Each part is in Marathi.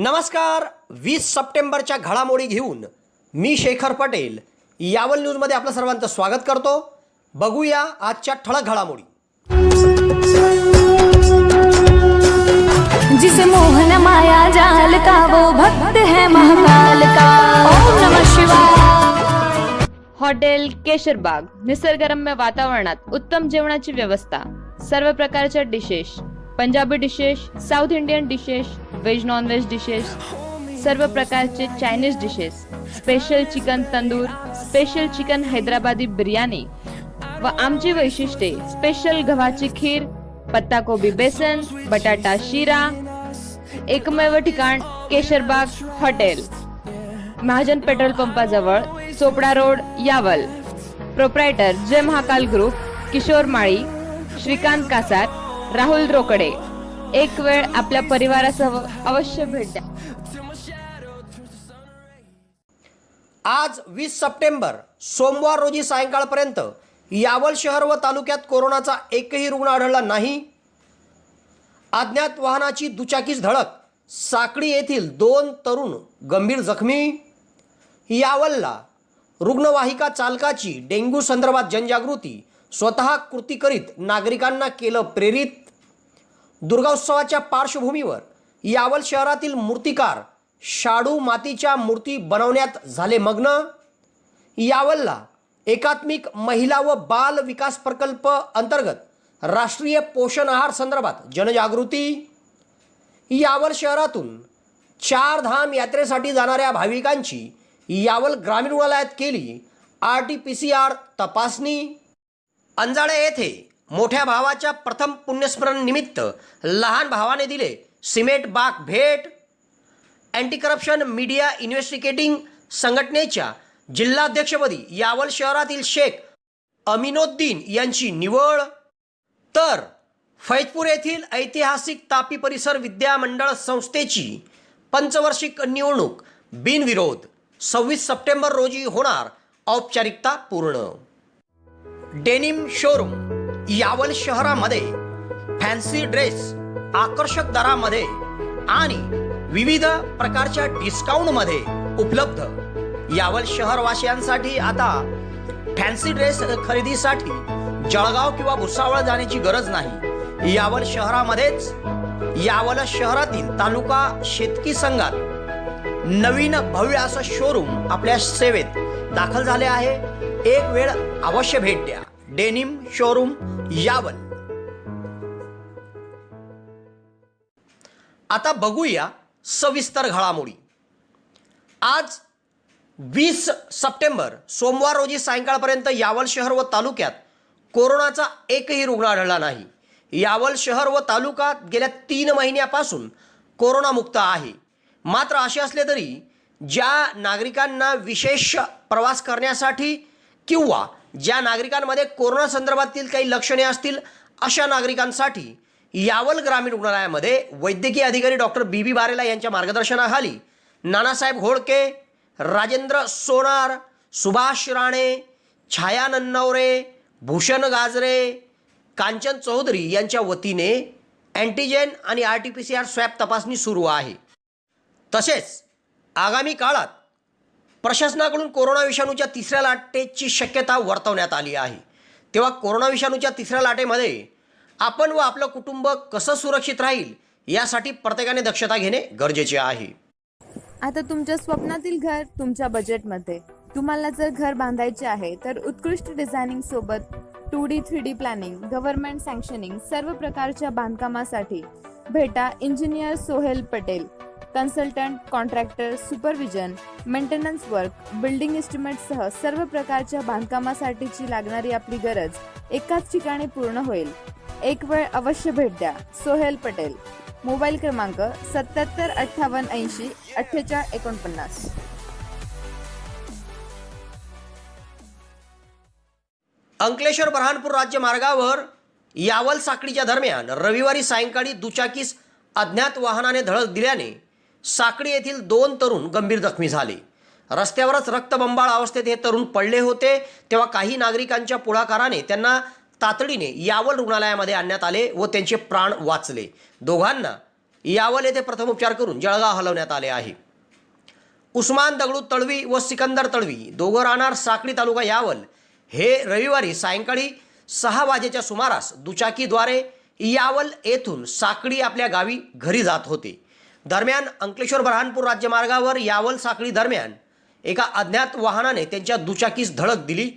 नमस्कार. 20 सप्टेंबरच्या घडामोडी घेऊन मी शेखर पटेल यावल न्यूजमध्ये आपलं सर्वांचं स्वागत करतो. बघूया आजच्या ठळक घडामोडी. जिसे मोहन माया जाल का वो भक्त है महाकाल का. ओम नमः शिवाय. हॉटेल केशरबाग निसर्गरम्य वातावरणात उत्तम जेवणाची व्यवस्था, सर्व प्रकारच्या dishes, Punjabi dishes, south Indian dishes, veg non veg dishes, सर्व प्रकारचे Chinese dishes, special chicken tandoor, special chicken Hyderabadi biryani व आमची वैशिष्ट्ये स्पेशल गव्हाची खीर, पत्ताकोबी बेसन, बटाटा शिरा. एकमेव ठिकाण केशरबाग हॉटेल, महाजन पेट्रोल पंपाजवळ, Chopda road, Yawal. Proprietor Jai Mahakal group, Kishor Mali, Shrikant Kasar, Rahul Rokade. एक वेळ आपल्या परिवारासह अवश्य भेट द्या. आज 20 सप्टेंबर सोमवार रोजी सायंकाळपर्यंत यावल शहर व तालुक्यात कोरोनाचा एकही रुग्ण आढळला नाही. अज्ञात वाहनाची दुचाकीस धडक, साकडी येथील 2 तरुण गंभीर जखमी. यावलला रुग्णवाहिका चालकाची डेंग्यू संदर्भात जनजागृती, स्वतः कृती करीत नागरिकांना केलं प्रेरित. दुर्गोत्सवाच्या पार्श्वभूमीवर यावल शहरातील मूर्तिकार शाडू मातीच्या मूर्ती बनवण्यात झाले मग्न. यावलला एकात्मिक महिला व बाल विकास प्रकल्प अंतर्गत राष्ट्रीय पोषण आहार संदर्भात जनजागृती. यावल शहरातून 4 धाम यात्रेसाठी जाणाऱ्या भाविकांची यावल ग्रामीण रुग्णालयात केली RT-PCR तपासणी. अंजाळे येथे मोठ्या भावाच्या प्रथम पुण्यस्मरण निमित्त लहान भावाने दिले सिमेंट बाग भेट. अँटी करप्शन मीडिया इन्व्हेस्टिगेटिंग संघटनेच्या जिल्हाध्यक्षपदी यावल शहरातील शेख अमिनोद्दीन यांची निवड. तर फैजपूर येथील ऐतिहासिक तापी परिसर विद्यामंडळ संस्थेची पंचवार्षिक निवडणूक बिनविरोध 26 सप्टेंबर रोजी होणार, औपचारिकता पूर्ण. डेनिम शोरूम यावल शहरामध्ये फॅन्सी ड्रेस आकर्षक दरामध्ये आणि विविध प्रकारच्या डिस्काउंटमध्ये उपलब्ध. यावल शहरवासियांसाठी आता फॅन्सी ड्रेस खरेदीसाठी जळगाव किंवा भुसावळ जाण्याची गरज नाही. यावल शहरामध्येच यावल शहरातील तालुका शेतकी संघात नवीन भव्य असं शोरूम आपल्या सेवेत दाखल झाले आहे. एक वेळ अवश्य भेट द्या. Denim showroom Yawal. आता बघूया सविस्तर घडामोडी. आज 20 सप्टेंबर सोमवार रोजी सायंकाळपर्यंत यावल शहर व तालुक्यात कोरोनाचा एकही रुग्ण आढळला नाही. यावल शहर व तालुका गेल्या 3 महिन्यापासून कोरोनामुक्त आहे. मात्र असे असले तरी ज्या नागरिकांना विशेष प्रवास करण्यासाठी किंवा ज्या नागरिकांमध्ये कोरोना संदर्भातील काही लक्षणे असतील अशा नागरिकांसाठी यावल ग्रामीण रुग्णालयामध्ये वैद्यकीय अधिकारी डॉक्टर BB बारेला यांच्या मार्गदर्शनाखाली नानासाहेब घोळके, राजेंद्र सोनार, सुभाष राणे, छाया नन्नवरे, भूषण गाजरे, कांचन चौधरी यांच्या वतीने अँटीजेन आणि RT-PCR स्वॅब तपासणी सुरू आहे. तसेच आगामी काळात प्रशासनाकडून कोरोना विषाणूच्या 3ऱ्या लाटेची शक्यता वर्तवण्यात आली आहे. तेव्हा कोरोना विषाणूच्या 3ऱ्या लाटेमध्ये आपण व आपलं कुटुंब कसं सुरक्षित राहील यासाठी प्रत्येकाने दक्षता घेणे गरजेचे आहे. आता तुमच्या स्वप्नातील घर तुमच्या बजेटमध्ये. तुम्हाला जर घर बांधायचे आहे तर उत्कृष्ट डिझायनिंग सोबत 2D 3D प्लॅनिंग, गव्हर्नमेंट सँक्शनिंग सर्व प्रकारच्या बांधकामासाठी भेटा engineer Sohail Patel. Consultant, contractor, supervision, maintenance work, building एस्टिमेटसह सर्व प्रकारच्या बांधकामासाठीची लागणारी आपली गरज एकाच ठिकाणी पूर्ण होईल. एक वेळ अवश्य भेट द्या. सोहेल पटेल. मोबाईल क्रमांक 77 58 80 48 49. अंकलेश्वर बऱ्हाणपूर राज्य मार्गावर यावल साकडीच्या दरम्यान रविवारी सायंकाळी दुचाकीस अज्ञात वाहनाने धडक दिल्याने साकडी येथील 2 तरुण गंभीर जखमी झाले. रस्त्यावरच रक्तबंबाळ अवस्थेत हे तरुण पडले होते. तेव्हा काही नागरिकांच्या पुढाकाराने त्यांना तातडीने यावल रुग्णालयामध्ये आणण्यात आले व त्यांचे प्राण वाचले. दोघांना यावल येथे प्रथमोपचार करून जळगाव हलवण्यात आले आहे. उस्मान दगडू तळवी व सिकंदर तळवी दोघं राहणार साक्री तालुका यावल हे रविवारी सायंकाळी 6 वाजेच्या सुमारास दुचाकीद्वारे यावल येथून साकडी आपल्या गावी घरी जात होते. दरम्यान अंकलेश्वर बऱ्हाणपूर राज्यमार्गावर यावल साकडी दरम्यान एका अज्ञात वाहनाने त्यांच्या दुचाकीस धडक दिली.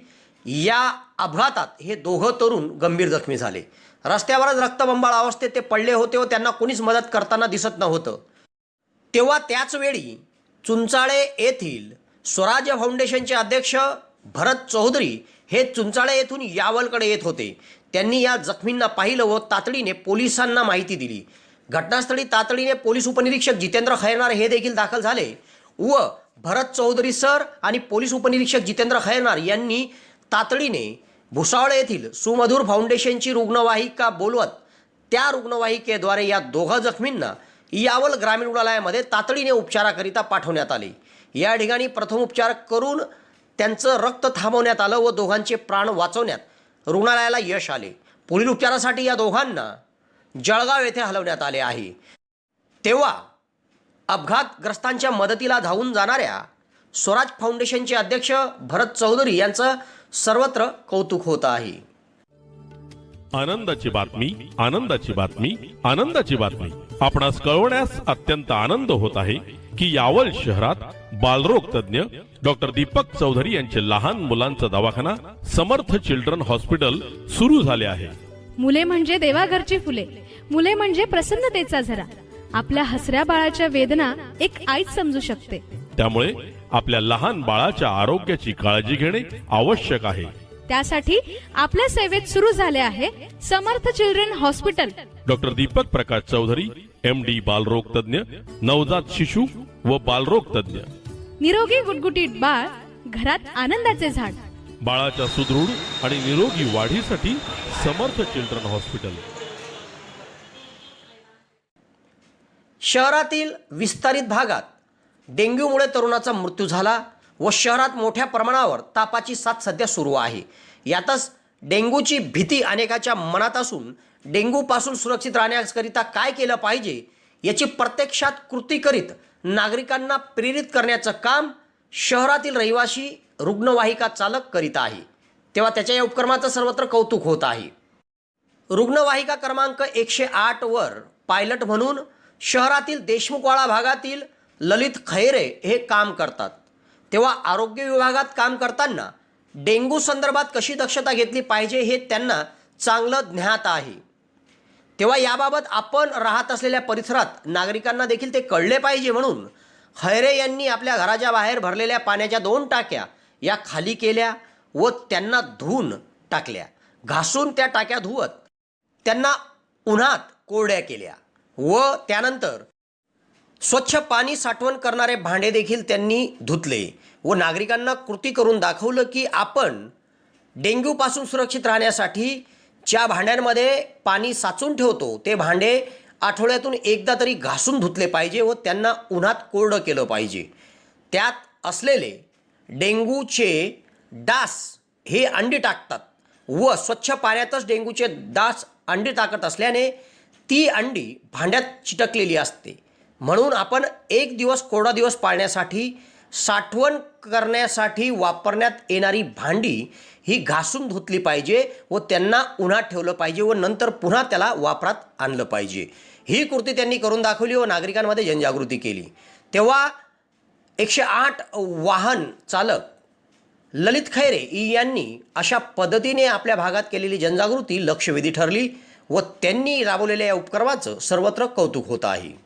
या अपघातात हे दोघं तरुण गंभीर जखमी झाले. रस्त्यावरच रक्तबंबाळ अवस्थेत ते पडले होते व त्यांना कोणीच मदत करताना दिसत नव्हतं. तेव्हा त्याच वेळी चुंचाळे येथील स्वराज्य फाउंडेशनचे अध्यक्ष भरत चौधरी हे चुंचाळे येथून यावलकडे येत होते. त्यांनी या जखमींना पाहिलं व तातडीने पोलिसांना माहिती दिली. घटनास्थळी तातडीने पोलीस उपनिरीक्षक जितेंद्र खैरनार हे देखील दाखल झाले व भरत चौधरी सर आणि पोलीस उपनिरीक्षक जितेंद्र खैरनार यांनी तातडीने भुसावळ येथील सुमधुर फाउंडेशनची रुग्णवाहिका बोलवत त्या रुग्णवाहिकेद्वारे या दोघा जखमींना यावल ग्रामीण रुग्णालयामध्ये तातडीने उपचाराकरिता पाठवण्यात आले. या ठिकाणी प्रथमोपचार करून त्यांचं रक्त थांबवण्यात आलं व दोघांचे प्राण वाचवण्यात रुग्णालयाला यश आले. पुढील उपचारासाठी या दोघांना जळगाव येथे हलवण्यात आले आहे. तेव्हा अपघातग्रस्तांच्या मदतीला धावून जाणाऱ्या स्वराज फाउंडेशनचे अध्यक्ष भरत चौधरी यांचं सर्वत्र कौतुक होत आहे. आनंदाची बातमी, आनंदाची बातमी, आनंदाची बातमी. आपणास कळवण्यास अत्यंत आनंद होत आहे की यावल शहरात बालरोग तज्ञ डॉक्टर दीपक चौधरी यांचे लहान मुलांचा दवाखाना समर्थ चिल्ड्रन हॉस्पिटल सुरू झाले आहे. मुले म्हणजे देवाघरची फुले, मुले म्हणजे प्रसन्नतेचा झरा. आपल्या हसऱ्या बाळाच्या वेदना एक आईच समजू शकते. त्यामुळे आपल्या लहान बाळाच्या आरोग्याची काळजी घेणे आवश्यक आहे. त्यासाठी आपल्या सेवेत सुरू झाले आहे समर्थ children hospital. Doctor Deepak Prakash Chaudhary MD बालरोग तज्ञ, नवजात शिशु व बालरोग तज्ञ. निरोगी गुटगुटीत बाळ, घरात आनंदाचे झाड. बाळाच्या सुदृढ आणि निरोगी वाढीसाठी समर्थ चिल्ड्रन हॉस्पिटल. शहरातील विस्तारित भागात डेंग्यूमुळे तरुणाचा मृत्यू झाला व शहरात मोठ्या प्रमाणावर तापाची साथ सध्या सुरू आहे. यातच डेंग्यूची भीती अनेकाच्या मनात असून डेंग्यूपासून सुरक्षित राहण्याकरिता काय केलं पाहिजे याची प्रत्यक्षात कृती करीत नागरिकांना प्रेरित करण्याचं काम शहरातील रहिवासी रुग्णवाहिका चालक करीत आहे. तेव्हा त्याच्या या उपक्रमाचं सर्वत्र कौतुक होत आहे. रुग्णवाहिका क्रमांक 108 वर पायलट म्हणून शहरातील देशमुखवाडा भागातील ललित खैरे हे काम करतात. तेव्हा आरोग्य विभागात काम करताना डेंग्यू संदर्भात कशी दक्षता घेतली पाहिजे हे त्यांना चांगलं ज्ञात आहे. तेव्हा याबाबत आपण राहत असलेल्या परिसरात नागरिकांना देखील ते कळले पाहिजे म्हणून खैरे यांनी आपल्या घराच्या बाहेर भरलेल्या पाण्याच्या 2 टाक्या या खाली केल्या व त्यांना धुवून टाकल्या. घासून त्या टाक्या धुवत त्यांना उन्हात कोरड्या केल्या व त्यानंतर स्वच्छ पाणी साठवण करणारे भांडे देखील त्यांनी धुतले व नागरिकांना कृती करून दाखवलं की आपण डेंग्यूपासून सुरक्षित राहण्यासाठी ज्या भांड्यांमध्ये पाणी साचून ठेवतो ते भांडे आठवड्यातून एकदा तरी घासून धुतले पाहिजे व त्यांना उन्हात कोरडं केलं पाहिजे. त्यात असलेले डेंग्यूचे डास हे अंडी टाकतात व स्वच्छ पाण्यातच डेंग्यूचे डास अंडी टाकत असल्याने ती अंडी भांड्यात चिटकलेली असते. म्हणून आपण 1 दिवस कोरडा दिवस पाळण्यासाठी साठवण करण्यासाठी वापरण्यात येणारी भांडी ही घासून धुतली पाहिजे व त्यांना उन्हात ठेवलं पाहिजे व नंतर पुन्हा त्याला वापरात आणलं पाहिजे. ही कृती त्यांनी करून दाखवली व नागरिकांमध्ये जनजागृती केली. तेव्हा 108 वाहन चालक ललित खैरे यांनी अशा पद्धतीने आपल्या भागात केलेली जनजागृती लक्षवेधी ठरली व त्यांनी राबवलेल्या या उपक्रमाचं सर्वत्र कौतुक होत आहे.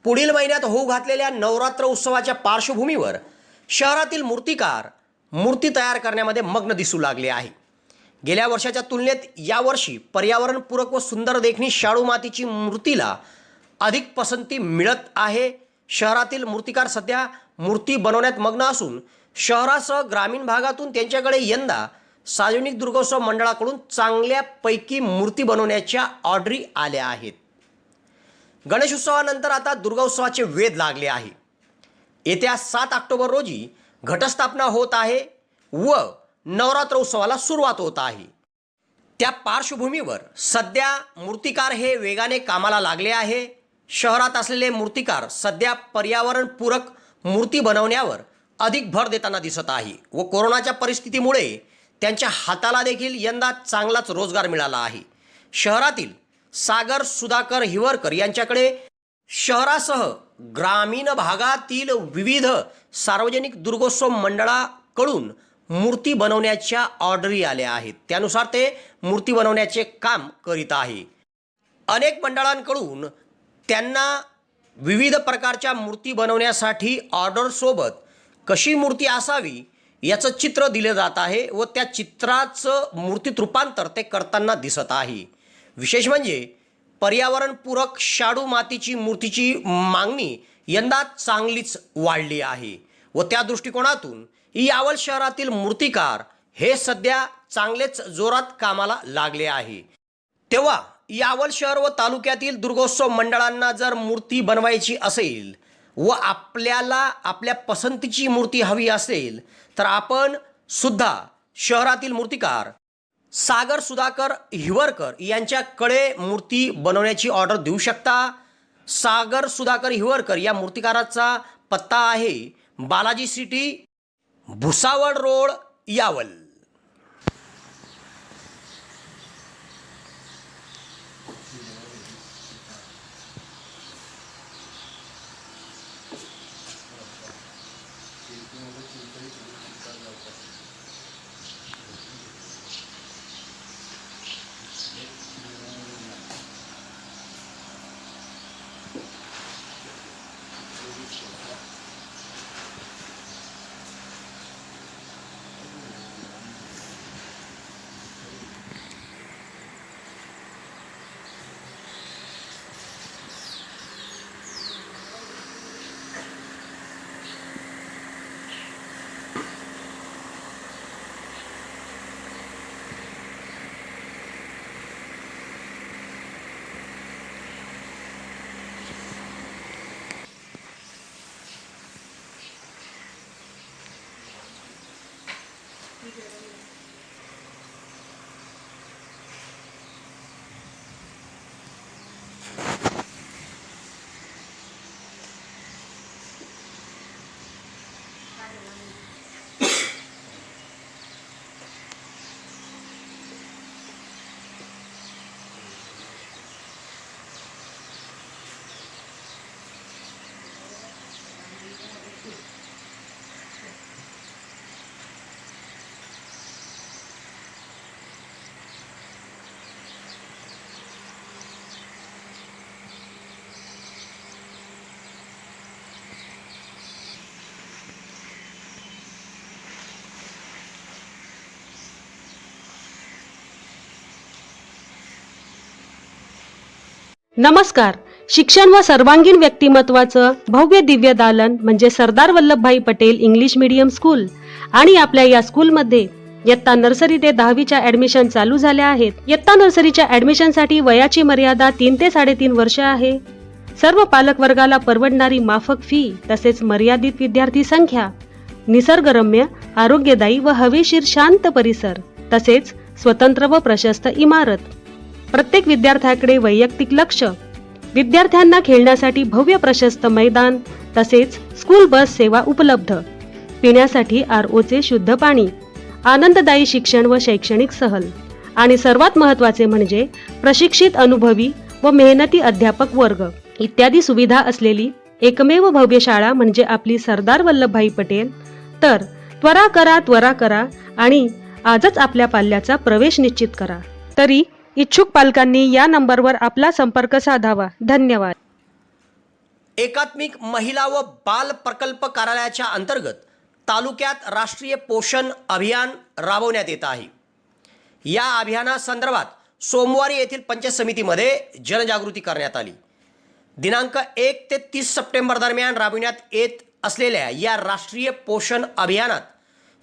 पुढील महिन्यात होऊ घातलेल्या नवरात्र उत्सवाच्या पार्श्वभूमीवर शहरातील मूर्तिकार मूर्ती तयार करण्यामध्ये मग्न दिसू लागले आहे. गेल्या वर्षाच्या तुलनेत यावर्षी पर्यावरणपूरक व सुंदर देखणी शाडू मातीची मूर्तीला अधिक पसंती मिळत आहे. शहरातील मूर्तिकार सध्या मूर्ती बनवण्यात मग्न असून शहरासह ग्रामीण भागातून त्यांच्याकडे यंदा सार्वजनिक दुर्गोत्सव मंडळाकडून चांगल्यापैकी मूर्ती बनवण्याच्या ऑर्डरी आल्या आहेत. गणेशोत्सवानंतर आता दुर्गोत्सवाचे वेध लागले आहे. येत्या 7 ऑक्टोबर रोजी घटस्थापना होत आहे व नवरात्र उत्सवाला सुरुवात होत आहे. त्या पार्श्वभूमीवर सध्या मूर्तिकार हे वेगाने कामाला लागले आहे. शहरात असलेले मूर्तिकार सध्या पर्यावरणपूरक मूर्ती बनवण्यावर अधिक भर देताना दिसत आहे व कोरोनाच्या परिस्थितीमुळे त्यांच्या हाताला देखील यंदा चांगलाच रोजगार मिळाला आहे. शहरातील सागर सुधाकर हिवरकर यांच्याकडे शहरासह ग्रामीण भागातील विविध सार्वजनिक दुर्गोत्सव मंडळाकडून मूर्ती बनवण्याच्या ऑर्डरी आल्या आहेत. त्यानुसार ते मूर्ती बनवण्याचे काम करीत आहे. अनेक मंडळांकडून त्यांना विविध प्रकारच्या मूर्ती बनवण्यासाठी ऑर्डरसोबत कशी मूर्ती असावी याचं चित्र दिलं जात आहे व त्या चित्राचं मूर्तीत रूपांतर ते करताना दिसत आहे. विशेष म्हणजे पर्यावरणपूरक शाडू मातीची मूर्तीची मागणी यंदा चांगलीच वाढली आहे व त्या दृष्टिकोनातून यावल शहरातील मूर्तिकार हे सध्या चांगलेच जोरात कामाला लागले आहे. तेव्हा यावल शहर व तालुक्यातील दुर्गोत्सव मंडळांना जर मूर्ती बनवायची असेल व आपल्याला आपल्या पसंतीची मूर्ती हवी असेल तर आपण सुद्धा शहरातील मूर्तिकार सागर सुधाकर हिवरकर यांच्याकडे मूर्ती बनवण्याची ऑर्डर देऊ शकता. सागर सुधाकर हिवरकर या मूर्तिकाराचा पत्ता आहे बालाजी सिटी, भुसावळ रोड, यावल. नमस्कार. शिक्षण व सर्वांगीण व्यक्तिमत्वाचं भव्य दिव्य दालन म्हणजे Sardar Vallabhbhai Patel English medium school आणि आपल्या या स्कूलमध्ये इयत्ता नर्सरी ते 10वीच्या ऍडमिशन चालू झाल्या आहेत. इयत्ता नर्सरीच्या ऍडमिशनसाठी वयाची मर्यादा 3 ते 3.5 वर्ष आहे. सर्व पालक वर्गाला परवडणारी माफक फी तसेच मर्यादित विद्यार्थी संख्या, निसर्गरम्य, आरोग्यदायी व हवेशीर शांत परिसर तसेच स्वतंत्र व प्रशस्त इमारत, प्रत्येक विद्यार्थ्याकडे वैयक्तिक लक्ष, विद्यार्थ्यांना खेळण्यासाठी भव्य प्रशस्त मैदान तसेच स्कूल बस सेवा उपलब्ध, पिण्यासाठी ROचे शुद्ध पाणी, आनंददायी शिक्षण व शैक्षणिक सहल आणि सर्वात महत्त्वाचे म्हणजे प्रशिक्षित अनुभवी व मेहनती अध्यापक वर्ग इत्यादी सुविधा असलेली एकमेव भव्य शाळा म्हणजे आपली सरदार वल्लभभाई पटेल. तर त्वरा करा आणि आजच आपल्या पाल्याचा प्रवेश निश्चित करा. तरी इच्छुक पालकांनी या नंबरवर आपला संपर्क साधावा. धन्यवाद. एकात्मिक महिला व बाल प्रकल्प कार्यालयाच्या अंतर्गत तालुक्यात राष्ट्रीय पोषण अभियान राबवण्यात येत आहे. या अभियानासंदर्भात सोमवारी येथील पंचायत समितीमध्ये जनजागृती करण्यात आली. दिनांक 1 ते 30 सप्टेंबर दरम्यान राबविण्यात येत असलेल्या या राष्ट्रीय पोषण अभियानात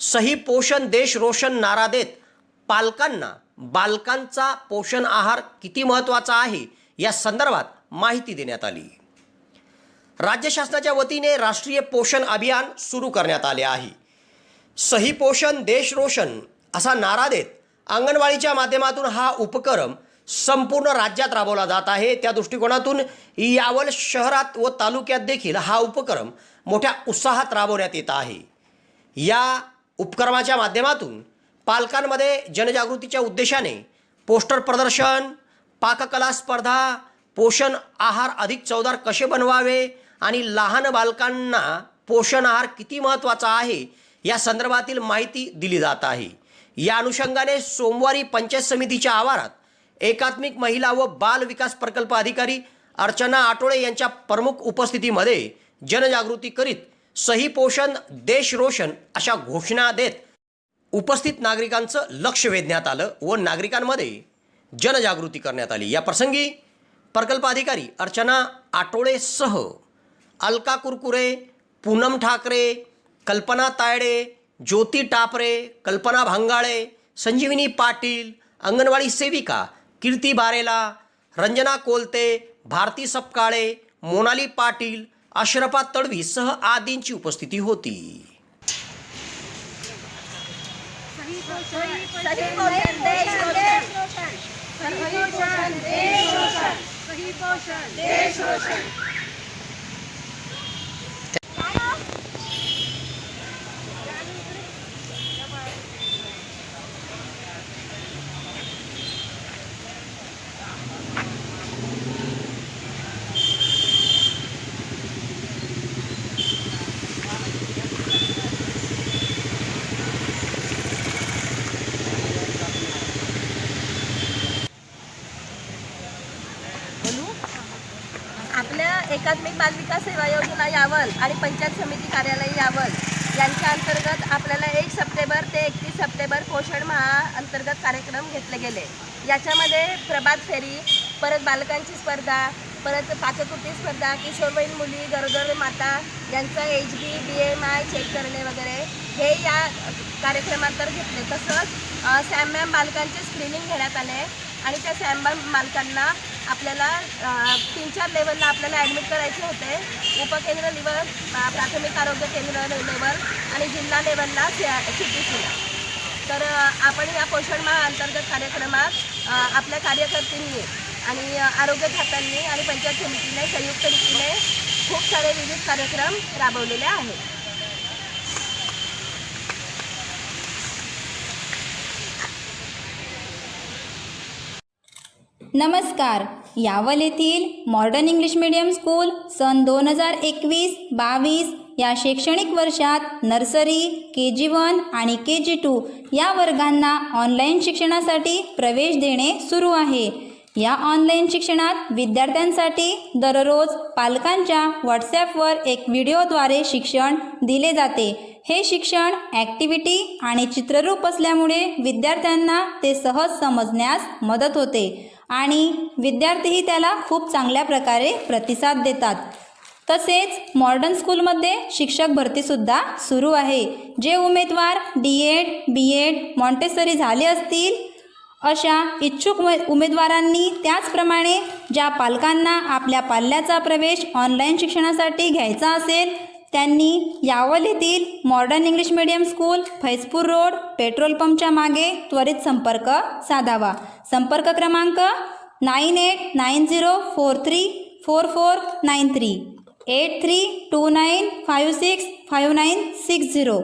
सही पोषण देश रोशन नारा देत पालकांना बालकांचा पोषण आहार किती महत्त्वाचा आहे या संदर्भात माहिती देण्यात आली. राज्य शासनाच्या वतीने राष्ट्रीय पोषण अभियान सुरू करण्यात आले आहे. सही पोषण देश रोशन असा नारा देत अंगणवाडीच्या माध्यमातून हा उपक्रम संपूर्ण राज्यात राबवला जात आहे. त्या दृष्टिकोनातून यावल शहरात व तालुक्यात देखील हा उपक्रम मोठ्या उत्साहात राबवण्यात येत आहे. या उपक्रमाच्या माध्यमातून पालकांमध्ये जनजागृतीच्या उद्देशाने पोस्टर प्रदर्शन, पाककला स्पर्धा, पोषण आहार अधिक चवदार कसे बनवावे आणि लहान बालकांना पोषण आहार किती महत्त्वाचा आहे या संदर्भातील माहिती दिली जात आहे. या अनुषंगाने सोमवारी पंचायत समितीच्या आवारात एकात्मिक महिला व बाल विकास प्रकल्प अधिकारी अर्चना आटोळे यांच्या प्रमुख उपस्थितीमध्ये जनजागृती करीत सही पोषण देश रोशन अशा घोषणा देत उपस्थित नागरिकांचं लक्ष वेधण्यात आलं व नागरिकांमध्ये जनजागृती करण्यात आली. या प्रसंगी प्रकल्प अधिकारी अर्चना आटोळेसह अलका कुरकुरे, पूनम ठाकरे, कल्पना तायडे, ज्योती टापरे, कल्पना भांगाळे, संजीवनी पाटील, अंगणवाडी सेविका कीर्ती बारेला, रंजना कोलते, भारती सपकाळे, मोनाली पाटील, अशरफा तडवी सह आदींची उपस्थिती होती. आपल्या एकात्मिक बाल विकास सेवा योजना यावल आणि पंचायत समिती कार्यालय यावल यांच्या अंतर्गत आपल्याला 1 सप्टेंबर ते 31 सप्टेंबर पोषण माह अंतर्गत कार्यक्रम घेतले गेले. याच्यामध्ये प्रभात फेरी, परत बालकांची स्पर्धा, परत पाककृती स्पर्धा, किशोरवयीन मुली, गरोदर माता यांचा HB, BMI चेक करणे वगैरे हे या कार्यक्रमांतर घेतले. तसंच सॅमॅम बालकांचे स्क्रीनिंग घेण्यात आले आणि त्या सॅमॅम बालकांना आपल्याला 3-4 लेवलला आपल्याला ॲडमिट करायचे होते. उपकेंद्र लेवल, प्राथमिक आरोग्य केंद्र लेवल आणि जिल्हा लेवलला CTCला. तर आपण या पोषण माह अंतर्गत कार्यक्रमात आपल्या कार्यकर्त्यांनी आणि आरोग्य खात्यांनी आणि पंचायत समितीने संयुक्त रीतीने खूप सारे विविध कार्यक्रम राबवलेले आहेत. नमस्कार. यावल येथील मॉडर्न इंग्लिश मीडियम स्कूल सन 2021-22 या शैक्षणिक वर्षात नर्सरी, KG1 आणि KG2 या वर्गांना ऑनलाईन शिक्षणासाठी प्रवेश देणे सुरू आहे. या ऑनलाईन शिक्षणात विद्यार्थ्यांसाठी दररोज पालकांच्या व्हॉट्सॲपवर एक व्हिडिओद्वारे शिक्षण दिले जाते. हे शिक्षण ॲक्टिव्हिटी आणि चित्ररूप असल्यामुळे विद्यार्थ्यांना ते सहज समजण्यास मदत होते आणि विद्यार्थीही त्याला खूप चांगल्या प्रकारे प्रतिसाद देतात. तसेच मॉडर्न स्कूलमध्ये शिक्षक भरतीसुद्धा सुरू आहे. जे उमेदवार D.Ed, B.Ed, मॉन्टेसरी झाले असतील अशा इच्छुक उमेदवारांनी, त्याचप्रमाणे ज्या पालकांना आपल्या पाल्याचा प्रवेश ऑनलाईन शिक्षणासाठी घ्यायचा असेल त्यांनी यावल येथील modern English medium school, Faizpur road, petrol पंपच्या मागे त्वरित संपर्क साधावा. संपर्क क्रमांक 9890434493, 8329565960,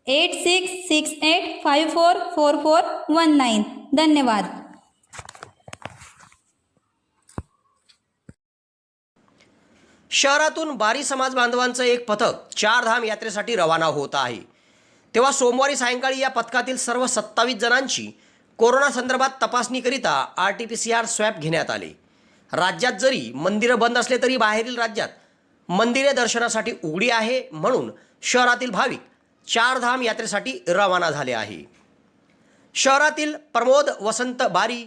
8668544419. धन्यवाद. शहरातून बारी समाज बांधवांचं एक पथक 4 धाम यात्रेसाठी रवाना होत आहे. तेव्हा सोमवारी सायंकाळी या पथकातील सर्व 27 जणांची कोरोना संदर्भात तपासणीकरिता RT-PCR स्वॅब घेण्यात आले. राज्यात जरी मंदिरं बंद असले तरी बाहेरील राज्यात मंदिरे दर्शनासाठी उघडी आहे, म्हणून शहरातील भाविक चारधाम यात्रेसाठी रवाना झाले आहे. शहरातील प्रमोद वसंत बारी,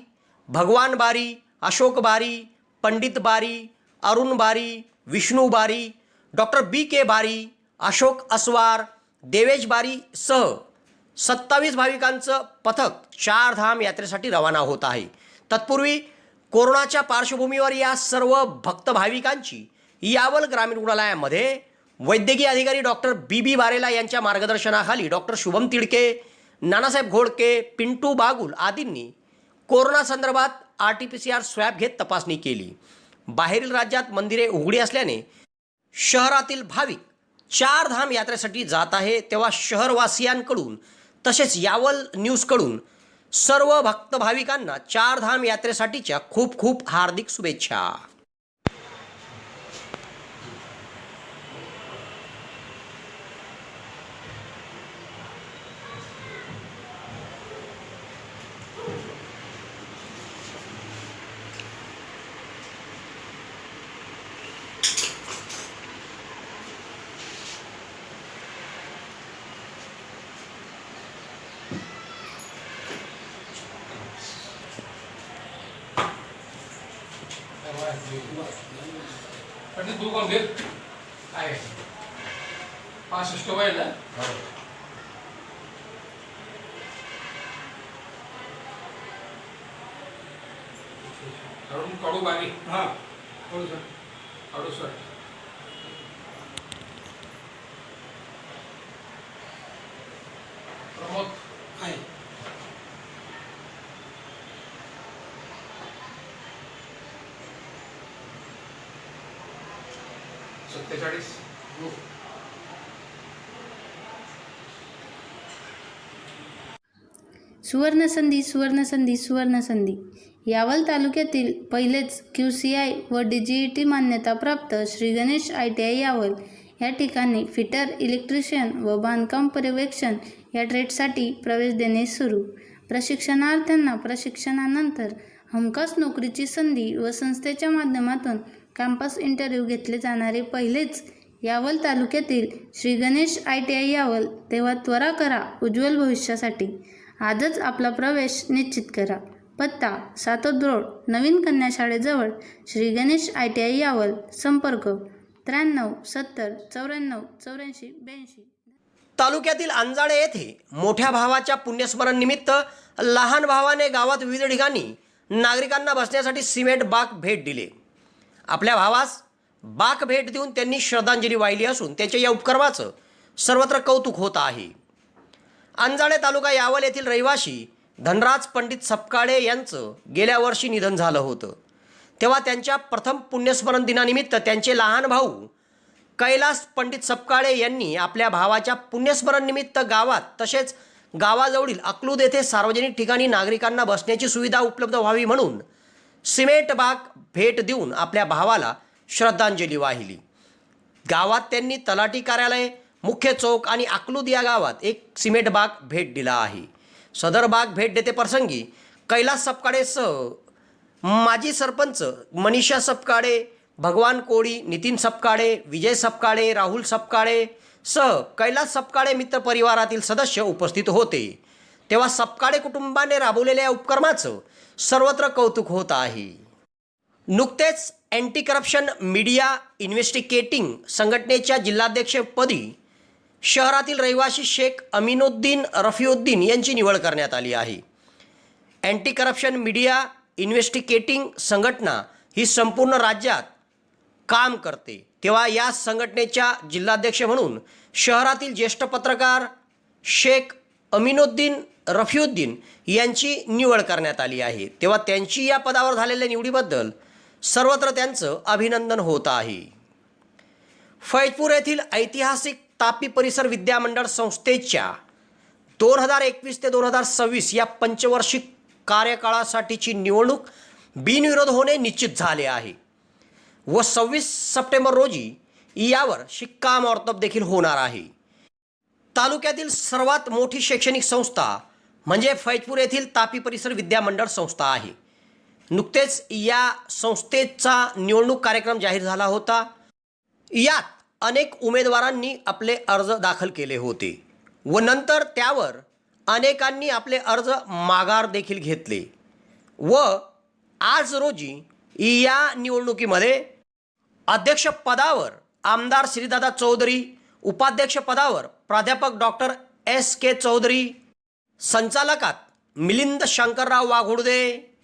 भगवान बारी, अशोक बारी, पंडित बारी, अरुण बारी, विष्णू बारी, डॉक्टर BK बारी, अशोक अस्वार, देवेश बारी सह 27 भाविकांचं पथक चारधाम यात्रेसाठी रवाना होत आहे. तत्पूर्वी कोरोनाच्या पार्श्वभूमीवर या सर्व भक्त भाविकांची यावल ग्रामीण रुग्णालयामध्ये वैद्यकीय अधिकारी डॉक्टर BB बारेला यांच्या मार्गदर्शनाखाली डॉक्टर शुभम तिडके, नानासाहेब घोडके, पिंटू बागुल आदींनी कोरोना संदर्भात RT-PCR स्वॅब घेत तपासणी केली. बाहेरील राज्यात मंदिरे उघडी असल्याने शहरातील भाविक चारधाम यात्रेसाठी जात आहे. तेव्हा शहरवासियांकडून तसेच यावल न्यूजकडून सर्व भक्त भाविकांना चारधाम यात्रेसाठीच्या खूप खूप हार्दिक शुभेच्छा. पण तू कोण घेत आहे 65 वय ना. कडू बारी हां कडू सर प्रमोद आहे 47 सुवर्णसंधी सुवर्णसंधी सुवर्णसंधी यावल तालुक्यातील पहिलेच QCI व DGET मान्यताप्राप्त श्री गणेश ITI यावल या ठिकाणी फिटर, इलेक्ट्रिशियन व बांधकाम पर्यवेक्षण या ट्रेडसाठी प्रवेश देणे सुरू. प्रशिक्षणार्थ्यांना प्रशिक्षणानंतर हमखास नोकरीची संधी व संस्थेच्या माध्यमातून कॅम्पस इंटरव्ह्यू घेतले जाणारे पहिलेच यावल तालुक्यातील श्री गणेश ITI यावल. तेव्हा त्वरा करा उज्ज्वल भविष्यासाठी. आजच आपला प्रवेश निश्चित करा. पत्ता सातोद रोड, नवीन कन्या शाळेजवळ, श्री गणेश ITI यावल. संपर्क 93 70 94 84 82. तालुक्यातील अंजाडे येथे मोठ्या भावाच्या पुण्यस्मरण निमित्त लहान भावाने गावात विविध ठिकाणी नागरिकांना बसण्यासाठी सिमेंट बाग भेट दिले. आपल्या भावास बाग भेट देऊन त्यांनी श्रद्धांजली वाहिली असून त्यांच्या या उपक्रमाचं सर्वत्र कौतुक होत आहे. अंजाडे तालुका यावल येथील रहिवासी धनराज पंडित सपकाळे यांचं गेल्या वर्षी निधन झालं होतं. तेव्हा त्यांच्या प्रथम पुण्यस्मरण दिनानिमित्त त्यांचे लहान भाऊ कैलास पंडित सपकाळे यांनी आपल्या भावाच्या पुण्यस्मरण निमित्त गावात तसेच गावाजवळील अकलूद येथे सार्वजनिक ठिकाणी नागरिकांना बसण्याची सुविधा उपलब्ध व्हावी म्हणून सिमेंट बाग भेट देऊन आपल्या भावाला श्रद्धांजली वाहिली. गावात त्यांनी तलाठी कार्यालय, मुख्य चौक आणि अकलूद या गावात एक सिमेंट बाग भेट दिला आहे. सदर बाग भेट देते प्रसंगी कैलास सपकाळेसह माजी सरपंच मनीषा सपकाळे, भगवान कोळी, नितीन सपकाळे, विजय सपकाळे, राहुल सपकाळे सह कैलास सपकाळे मित्र परिवारातील सदस्य उपस्थित होते. तेव्हा सपकाळे कुटुंबाने राबवलेल्या या उपक्रमाचं सर्वत्र कौतुक होत आहे. नुकतेच अँटी करप्शन मीडिया इन्व्हेस्टिगेटिंग संघटनेच्या जिल्हाध्यक्षपदी शहरातील रहिवासी शेख अमीनुद्दीन रफीउद्दीन यांची निवड करण्यात आली आहे. अँटी करप्शन मीडिया इन्व्हेस्टिगेटिंग संघटना ही संपूर्ण राज्यात काम करते. तेव्हा या संघटनेच्या जिल्हाध्यक्ष म्हणून शहरातील ज्येष्ठ पत्रकार शेख अमीनुद्दीन रफीउद्दीन यांची निवड करण्यात आली आहे. तेव्हा त्यांची या पदावर झालेल्या निवडीबद्दल सर्वत्र त्यांचं अभिनंदन होत आहे. फैजपूर येथील ऐतिहासिक तापी परिसर विद्यामंडळ संस्थेच्या 2021 ते 2026 या पंचवार्षिक कार्यकाळासाठीची निवडणूक बिनविरोध होणे निश्चित झाले आहे व 26 सप्टेंबर रोजी यावर शिक्कामोर्तब देखील होणार आहे. तालुक्यातील सर्वात मोठी शैक्षणिक संस्था म्हणजे फैजपूर येथील तापी परिसर विद्यामंडळ संस्था आहे. नुकतेच या संस्थेचा निवडणूक कार्यक्रम जाहीर झाला होता. यात अनेक उमेदवारांनी आपले अर्ज दाखल केले होते व नंतर त्यावर अनेकांनी आपले अर्ज माघार देखील घेतले व आज रोजी या निवडणुकीमध्ये अध्यक्षपदावर आमदार श्रीदादा चौधरी, उपाध्यक्षपदावर प्राध्यापक डॉक्टर S.K. चौधरी, संचालकात मिलिंद शंकरराव वाघोडदे,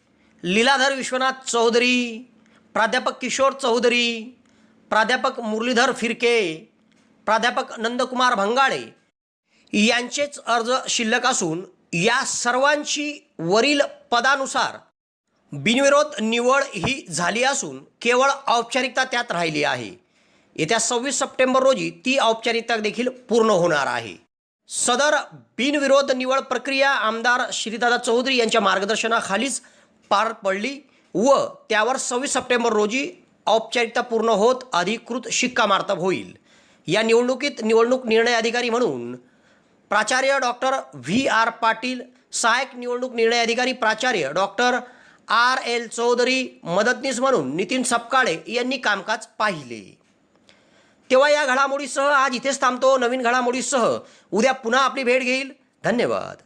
लीलाधर विश्वनाथ चौधरी, प्राध्यापक किशोर चौधरी, प्राध्यापक मुरलीधर फिरके, प्राध्यापक नंदकुमार भंगाळे यांचेच अर्ज शिल्लक असून या सर्वांची वरील पदानुसार बिनविरोध निवड ही झाली असून केवळ औपचारिकता त्यात राहिली आहे. येत्या 26 सप्टेंबर रोजी ती औपचारिकता देखील पूर्ण होणार आहे. सदर बिनविरोध निवड प्रक्रिया आमदार श्रीदादा चौधरी यांच्या मार्गदर्शनाखालीच पार पडली व त्यावर 26 सप्टेंबर रोजी औपचारिकता पूर्ण होत अधिकृत शिक्कामार्तब होईल. या निवडणुकीत निवडणूक निर्णय अधिकारी म्हणून प्राचार्य डॉक्टर V.R. पाटील, सहाय्यक निवडणूक निर्णय अधिकारी प्राचार्य डॉक्टर R.L. चौधरी, मदतनीस म्हणून नितीन सपकाळे यांनी कामकाज पाहिले. तेव्हा या घडामोडीसह आज इथेच थांबतो. नवीन घडामोडीसह उद्या पुन्हा आपली भेट घेईल. धन्यवाद.